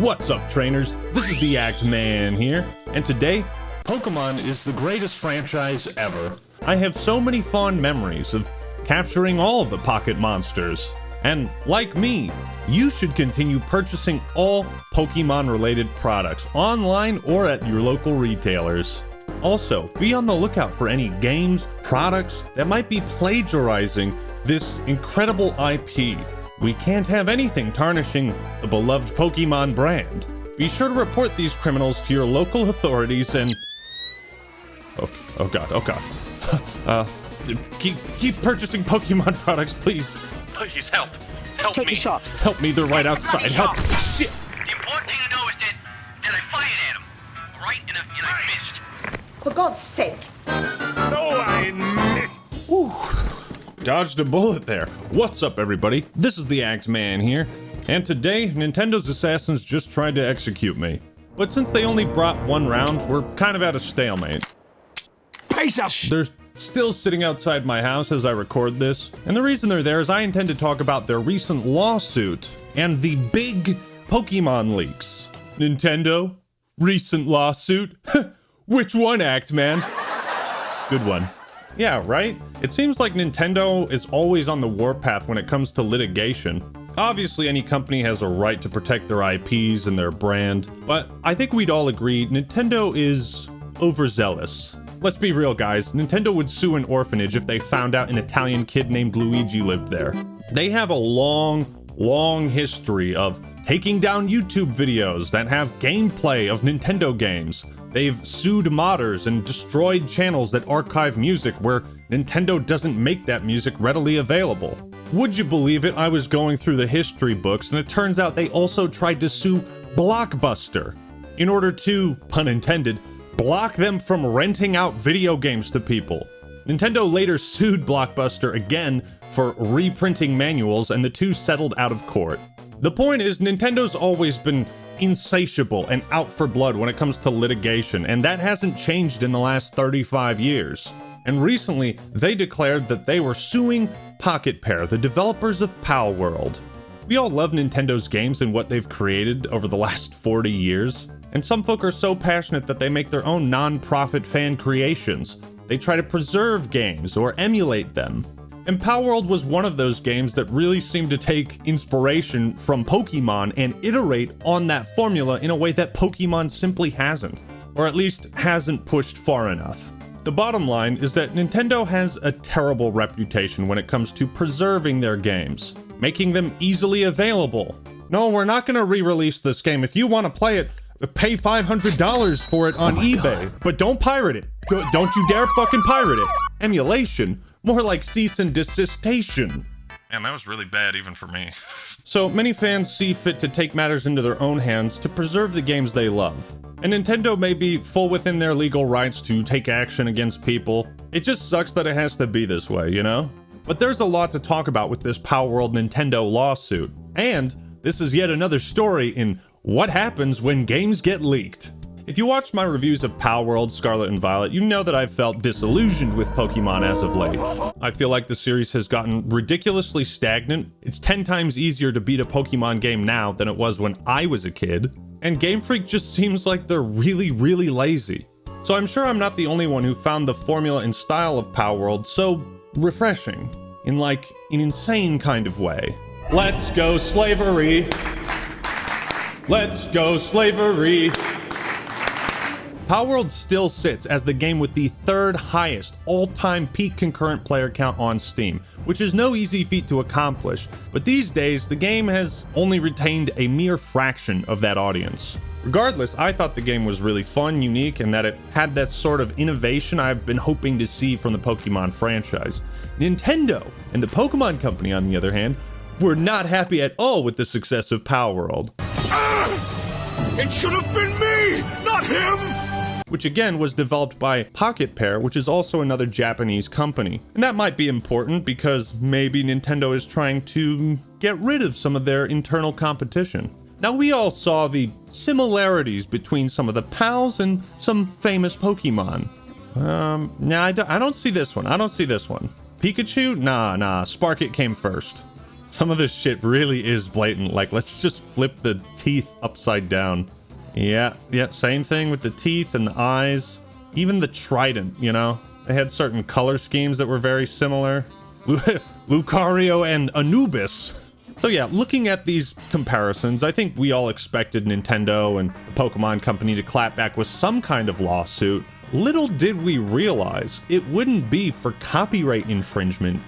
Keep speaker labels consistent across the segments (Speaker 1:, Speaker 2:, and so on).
Speaker 1: What's up, trainers? This is the Act Man here, and today, Pokemon is the greatest franchise ever. I have so many fond memories of capturing all the pocket monsters. And like me, you should continue purchasing all Pokemon-related products online or at your local retailers. Also, be on the lookout for any games, products that might be plagiarizing this incredible IP. We can't have anything tarnishing the beloved Pokemon brand. Be sure to report these criminals to your local authorities and... Oh god. Keep purchasing Pokemon products, please. Please help. Help
Speaker 2: Take
Speaker 1: me.
Speaker 2: a shot.
Speaker 1: Help me, they're right outside. Help. Shit.
Speaker 3: The important thing to know is that I fired at him, all right? And I missed.
Speaker 2: For God's sake.
Speaker 3: No, I missed.
Speaker 1: Ooh. Dodged a bullet there. What's up, everybody? This is the Act Man here, and today, Nintendo's assassins just tried to execute me. But since they only brought one round, we're kind of at a stalemate.
Speaker 3: Peace out.
Speaker 1: They're still sitting outside my house as I record this, and the reason they're there is I intend to talk about their recent lawsuit and the big Pokemon leaks. Nintendo? Recent lawsuit? Which one, Act Man? Good one. Yeah, right? It seems like Nintendo is always on the warpath when it comes to litigation. Obviously, any company has a right to protect their IPs and their brand, but I think we'd all agree Nintendo is overzealous. Let's be real, guys. Nintendo would sue an orphanage if they found out an Italian kid named Luigi lived there. They have a long history of taking down YouTube videos that have gameplay of Nintendo games. They've sued modders and destroyed channels that archive music where Nintendo doesn't make that music readily available. Would you believe it? I was going through the history books and it turns out they also tried to sue Blockbuster in order to, pun intended, block them from renting out video games to people. Nintendo later sued Blockbuster again for reprinting manuals and the two settled out of court. The point is, Nintendo's always been insatiable and out for blood when it comes to litigation, and that hasn't changed in the last 35 years. And recently, they declared that they were suing Pocket Pair, the developers of Palworld. We all love Nintendo's games and what they've created over the last 40 years, and some folk are so passionate that they make their own non-profit fan creations. They try to preserve games or emulate them. And Palworld was one of those games that really seemed to take inspiration from Pokemon and iterate on that formula in a way that Pokemon simply hasn't, or at least hasn't pushed far enough. The bottom line is that Nintendo has a terrible reputation when it comes to preserving their games, making them easily available. No, we're not going to re-release this game. If you want to play it, pay $500 for it on eBay, but don't pirate it. Don't you dare fucking pirate it. Emulation? More like cease and desistation. Man, that was really bad even for me. So many fans see fit to take matters into their own hands to preserve the games they love. And Nintendo may be full within their legal rights to take action against people. It just sucks that it has to be this way, you know? But there's a lot to talk about with this Palworld Nintendo lawsuit. And this is yet another story in what happens when games get leaked. If you watched my reviews of Palworld, Scarlet and Violet, you know that I've felt disillusioned with Pokemon as of late. I feel like the series has gotten ridiculously stagnant. It's 10 times easier to beat a Pokemon game now than it was when I was a kid. And Game Freak just seems like they're really lazy. So I'm sure I'm not the only one who found the formula and style of Palworld so refreshing, in like an insane kind of way. Let's go slavery! Let's go slavery! Palworld still sits as the game with the third highest all-time peak concurrent player count on Steam, which is no easy feat to accomplish, but these days the game has only retained a mere fraction of that audience. Regardless, I thought the game was really fun, unique, and that it had that sort of innovation I've been hoping to see from the Pokemon franchise. Nintendo and the Pokemon Company, on the other hand, were not happy at all with the success of Palworld.
Speaker 3: It should have been me, not him!
Speaker 1: Which again was developed by Pocket Pair, which is also another Japanese company. And that might be important because maybe Nintendo is trying to get rid of some of their internal competition. Now, we all saw the similarities between some of the pals and some famous Pokemon. I don't see this one. Pikachu? Nah, Sparkit came first. Some of this shit really is blatant. Like, let's just flip the teeth upside down. Yeah, same thing with the teeth and the eyes. Even the trident, you know? They had certain color schemes that were very similar. Lucario and Anubis. So yeah, looking at these comparisons, I think we all expected Nintendo and the Pokemon Company to clap back with some kind of lawsuit. Little did we realize it wouldn't be for copyright infringement,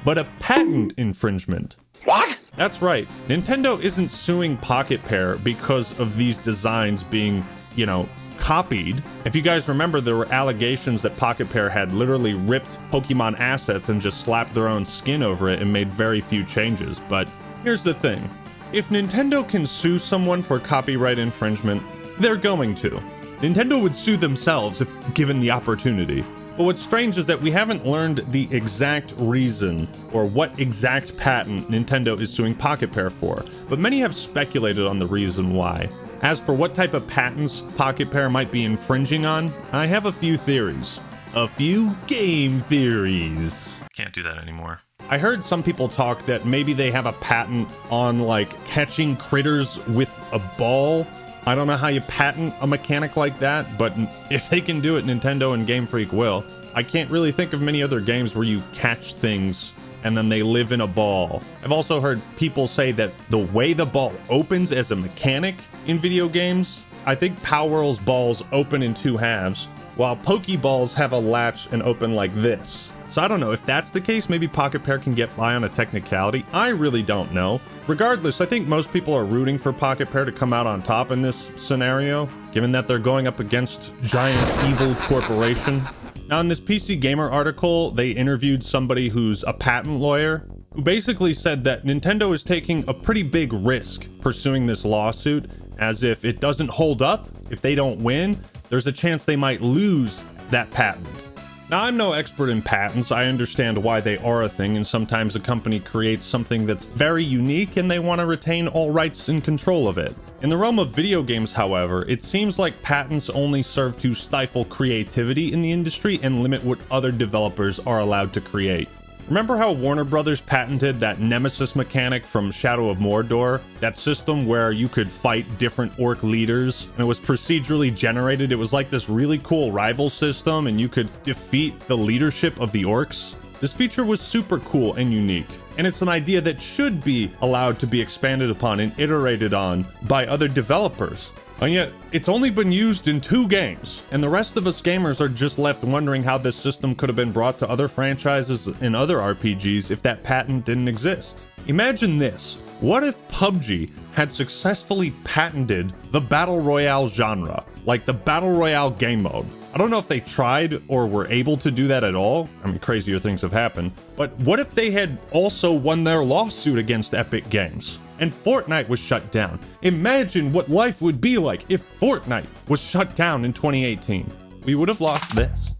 Speaker 1: but a patent infringement.
Speaker 3: What?
Speaker 1: That's right. Nintendo isn't suing Pocket Pair because of these designs being, you know, copied. If you guys remember, there were allegations that Pocket Pair had literally ripped Pokemon assets and just slapped their own skin over it and made very few changes. But here's the thing. If Nintendo can sue someone for copyright infringement, they're going to. Nintendo would sue themselves if given the opportunity. But what's strange is that we haven't learned the exact reason or what exact patent Nintendo is suing Pocket Pair for, but many have speculated on the reason why. As for what type of patents Pocket Pair might be infringing on, I have a few theories. A few game theories. Can't do that anymore. I heard some people talk that maybe they have a patent on like catching critters with a ball. I don't know how you patent a mechanic like that, but if they can do it, Nintendo and Game Freak will. I can't really think of many other games where you catch things and then they live in a ball. I've also heard people say that the way the ball opens as a mechanic in video games, I think Palworld's balls open in two halves, while Pokeballs have a latch and open like this. So I don't know, if that's the case, maybe Pocket Pair can get by on a technicality. I really don't know. Regardless, I think most people are rooting for Pocket Pair to come out on top in this scenario, given that they're going up against giant evil corporation. Now, in this PC Gamer article, they interviewed somebody who's a patent lawyer, who basically said that Nintendo is taking a pretty big risk pursuing this lawsuit, as if it doesn't hold up, if they don't win, there's a chance they might lose that patent. Now, I'm no expert in patents. I understand why they are a thing, and sometimes a company creates something that's very unique and they want to retain all rights and control of it. In the realm of video games, however, it seems like patents only serve to stifle creativity in the industry and limit what other developers are allowed to create. Remember how Warner Brothers patented that Nemesis mechanic from Shadow of Mordor? That system where you could fight different orc leaders, and it was procedurally generated. It was like this really cool rival system, and you could defeat the leadership of the orcs. This feature was super cool and unique, and it's an idea that should be allowed to be expanded upon and iterated on by other developers. And yet, it's only been used in 2 games, and the rest of us gamers are just left wondering how this system could have been brought to other franchises and other RPGs if that patent didn't exist. Imagine this. What if PUBG had successfully patented the Battle Royale genre, like the Battle Royale game mode? I don't know if they tried or were able to do that at all. I mean, crazier things have happened. But what if they had also won their lawsuit against Epic Games and Fortnite was shut down? Imagine what life would be like if Fortnite was shut down in 2018. We would have lost this.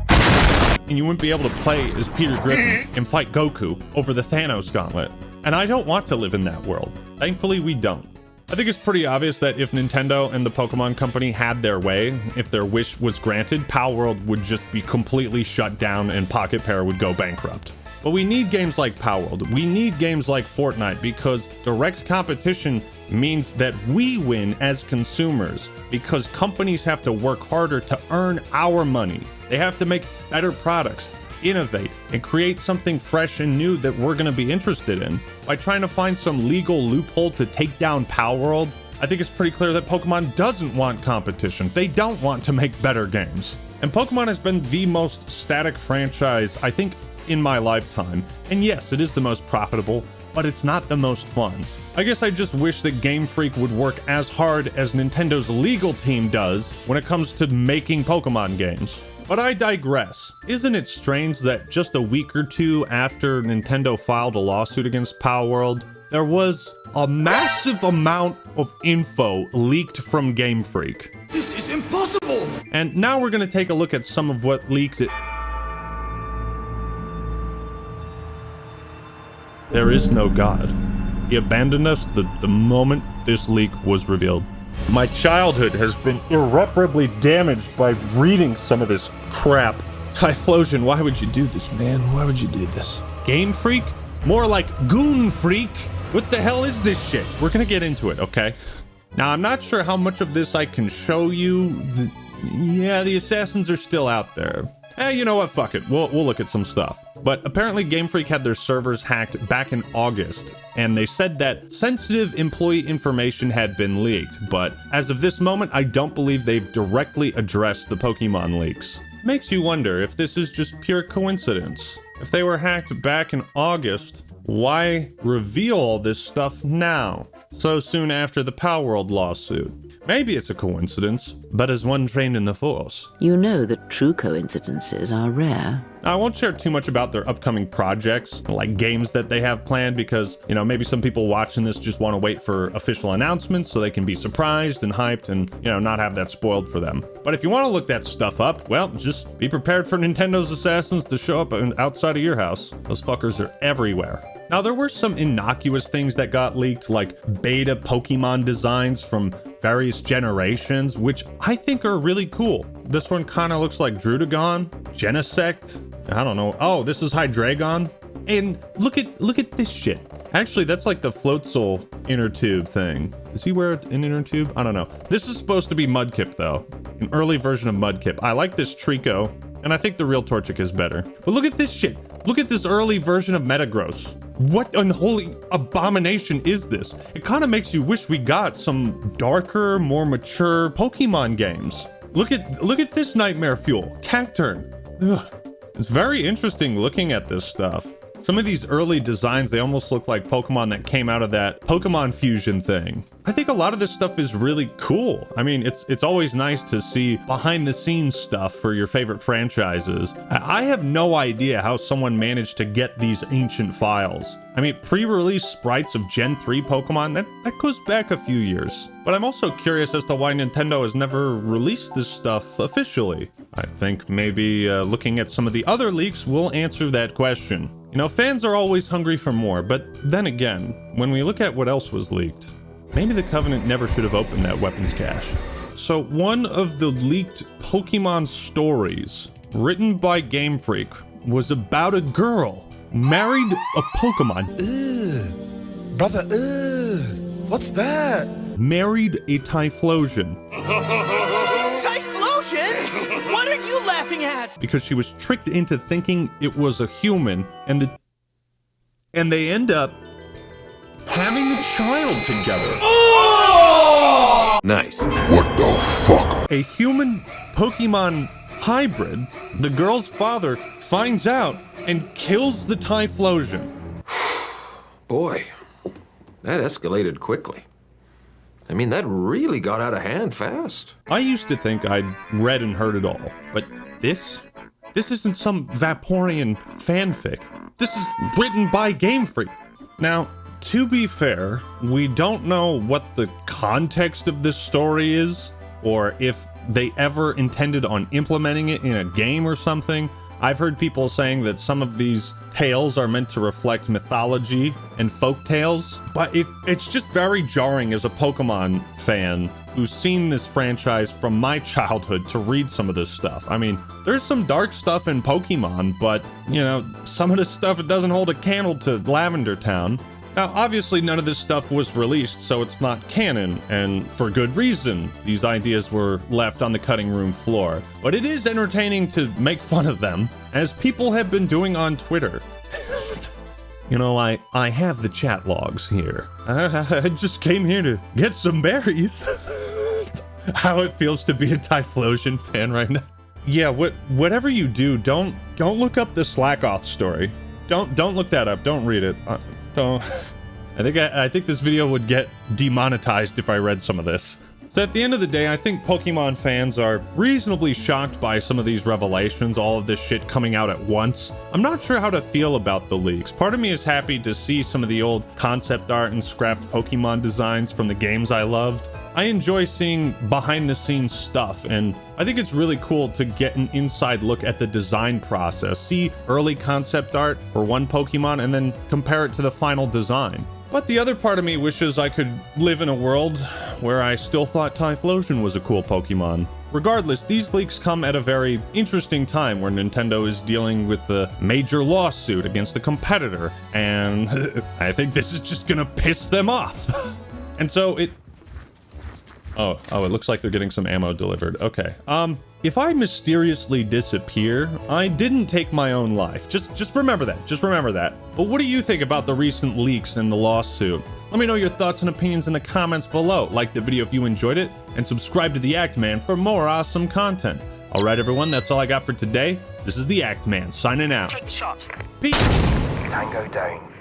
Speaker 1: And you wouldn't be able to play as Peter Griffin and fight Goku over the Thanos gauntlet. And I don't want to live in that world. Thankfully, we don't. I think it's pretty obvious that if Nintendo and the Pokemon Company had their way, if their wish was granted, Palworld would just be completely shut down and Pocket Pair would go bankrupt. But we need games like Palworld. We need games like Fortnite because direct competition means that we win as consumers because companies have to work harder to earn our money. They have to make better products, innovate, and create something fresh and new that we're going to be interested in. By trying to find some legal loophole to take down Palworld, I think it's pretty clear that Pokemon doesn't want competition. They don't want to make better games. And Pokemon has been the most static franchise, I think, in my lifetime. And yes, it is the most profitable, but it's not the most fun. I guess I just wish that Game Freak would work as hard as Nintendo's legal team does when it comes to making Pokemon games. But I digress. Isn't it strange that just a week or two after Nintendo filed a lawsuit against Palworld, there was a massive amount of info leaked from Game Freak?
Speaker 2: This is impossible!
Speaker 1: And now we're going to take a look at some of what leaked it. There is no God. He abandoned us the moment this leak was revealed. My childhood has been irreparably damaged by reading some of this crap. Typhlosion, why would you do this, man? Why would you do this? Game Freak More like Goon Freak. What the hell is this shit? We're gonna get into it, okay? Now, I'm not sure how much of this I can show you. Yeah, the assassins are still out there. You know what? Fuck it. We'll look at some stuff. But apparently Game Freak had their servers hacked back in August, and they said that sensitive employee information had been leaked. But as of this moment, I don't believe they've directly addressed the Pokemon leaks. Makes you wonder if this is just pure coincidence. If they were hacked back in August, why reveal all this stuff now, so soon after the Palworld lawsuit? Maybe it's a coincidence, but as one trained in the Force.
Speaker 2: You know that true coincidences are rare.
Speaker 1: I won't share too much about their upcoming projects, like games that they have planned, because, you know, maybe some people watching this just want to wait for official announcements so they can be surprised and hyped and, you know, not have that spoiled for them. But if you want to look that stuff up, well, just be prepared for Nintendo's assassins to show up outside of your house. Those fuckers are everywhere. Now, there were some innocuous things that got leaked, like beta Pokemon designs from various generations, which I think are really cool. This one kind of looks like Druddigon, Genesect, I don't know. Oh, this is Hydreigon. And look at this shit. Actually, that's like the Floatzel inner tube thing. Does he wear an inner tube? I don't know. This is supposed to be Mudkip, though. An early version of Mudkip. I like this Trico, and I think the real Torchic is better. But look at this shit. Look at this early version of Metagross. What unholy abomination is this? It kind of makes you wish we got some darker, more mature Pokemon games. Look at this Nightmare Fuel. Cacturn. Ugh. It's very interesting looking at this stuff. Some of these early designs, they almost look like Pokemon that came out of that Pokemon Fusion thing. I think a lot of this stuff is really cool. I mean, it's always nice to see behind the scenes stuff for your favorite franchises. I have no idea how someone managed to get these ancient files. I mean, pre-release sprites of Gen 3 Pokemon, that goes back a few years. But I'm also curious as to why Nintendo has never released this stuff officially. I think maybe looking at some of the other leaks will answer that question. You know, fans are always hungry for more, but then again, when we look at what else was leaked, maybe the Covenant never should have opened that weapons cache. So one of the leaked Pokemon stories written by Game Freak was about a girl married a Pokemon.
Speaker 4: Ugh, brother, ugh, what's that?
Speaker 1: Married a Typhlosion.
Speaker 5: Typhlosion? What are you laughing at?
Speaker 1: Because she was tricked into thinking it was a human, and they end up having a child together.
Speaker 5: Oh!
Speaker 6: Nice.
Speaker 4: What the fuck?
Speaker 1: A human Pokemon hybrid. The girl's father finds out and kills the Typhlosion.
Speaker 6: Boy, that escalated quickly. I mean, that really got out of hand fast.
Speaker 1: I used to think I'd read and heard it all, but this isn't some Vaporeon fanfic. This is written by Game Freak. Now, to be fair, we don't know what the context of this story is, or if they ever intended on implementing it in a game or something. I've heard people saying that some of these tales are meant to reflect mythology and folk tales, but it's just very jarring as a Pokemon fan who's seen this franchise from my childhood to read some of this stuff. I mean, there's some dark stuff in Pokemon, but, you know, some of this stuff, it doesn't hold a candle to Lavender Town. Now, obviously, none of this stuff was released, so it's not canon, and for good reason. These ideas were left on the cutting room floor. But it is entertaining to make fun of them, as people have been doing on Twitter. You know, I have the chat logs here. I just came here to get some berries. How it feels to be a Typhlosion fan right now. Yeah, whatever you do, don't look up the Slackoth story. Don't look that up. Don't read it. Don't. I think this video would get demonetized if I read some of this. So at the end of the day, I think Pokemon fans are reasonably shocked by some of these revelations, all of this shit coming out at once. I'm not sure how to feel about the leaks. Part of me is happy to see some of the old concept art and scrapped Pokemon designs from the games I loved. I enjoy seeing behind the scenes stuff, and I think it's really cool to get an inside look at the design process, see early concept art for one Pokemon and then compare it to the final design. But the other part of me wishes I could live in a world where I still thought Typhlosion was a cool Pokemon. Regardless, these leaks come at a very interesting time where Nintendo is dealing with a major lawsuit against a competitor, and I think this is just gonna piss them off. And so it... Oh, it looks like they're getting some ammo delivered. Okay. If I mysteriously disappear, I didn't take my own life. Just remember that. Just remember that. But what do you think about the recent leaks and the lawsuit? Let me know your thoughts and opinions in the comments below. Like the video if you enjoyed it, and subscribe to the Act Man for more awesome content. Alright everyone, that's all I got for today. This is the Act Man, signing out.
Speaker 3: Take the shot.
Speaker 1: Peace!
Speaker 7: Tango down.